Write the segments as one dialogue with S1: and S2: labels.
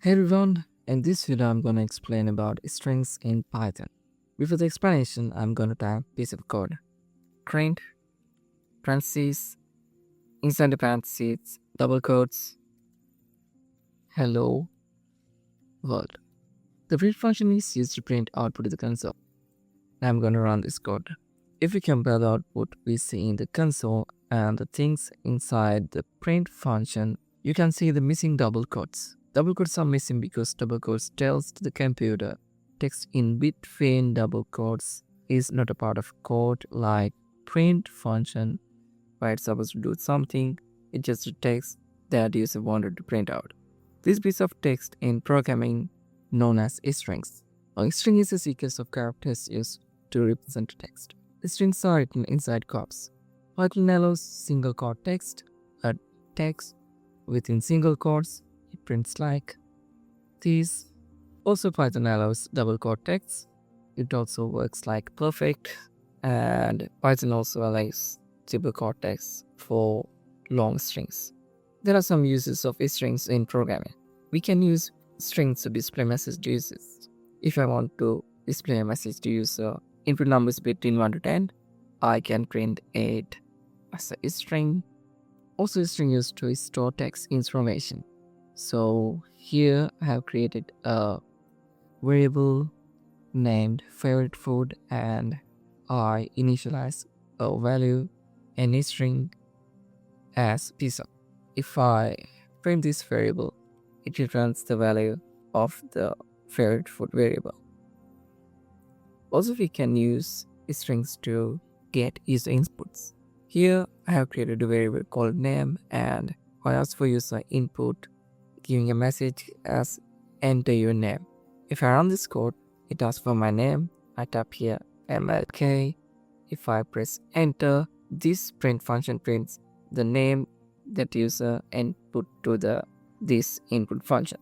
S1: Hey everyone, in this video I'm going to explain about strings in Python. Before the explanation, I'm going to type piece of code. Print, parentheses, inside the parentheses, double quotes, hello world. The print function is used to print output to the console. Now I'm going to run this code. If we compare the output we see in the console and the things inside the print function, you can see the missing double quotes. Double quotes are missing because double quotes tells to the computer text in between double quotes is not a part of code like print function where it's supposed to do something. It's just a text that user wanted to print out. This piece of text in programming known as strings. A string is a sequence of characters used to represent text. The strings are written inside quotes. Python allows single quote text, a text within single quotes. It prints like this. Also, Python allows double quote text. It also works like perfect, and Python also allows triple quote text for long strings. There are some uses of strings in programming. We can use strings to display message to users. If I want to display a message to user, input numbers between 1 to 10, I can print it as a string. Also, a string used to store text information. So here I have created a variable named favorite food and I initialize a value and a string as pizza. If I print this variable, it returns the value of the favorite food variable. Also, we can use strings to get user inputs. Here I have created a variable called name and I ask for user input giving a message as enter your name. If I run this code, it asks for my name. I tap here MLK. If I press enter, this print function prints the name that user input to this input function.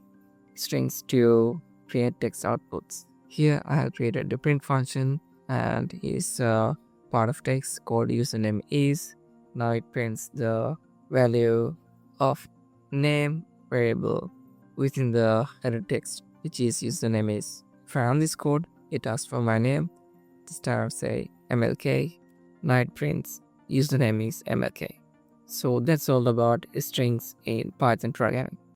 S1: Strings to create text outputs. Here I have created the print function and is part of text called username is. Now it prints the value of name variable within the header text, which is username is. If I run this code, it asks for my name. This time say MLK. Now it prints username is MLK. So that's all about strings in Python programming.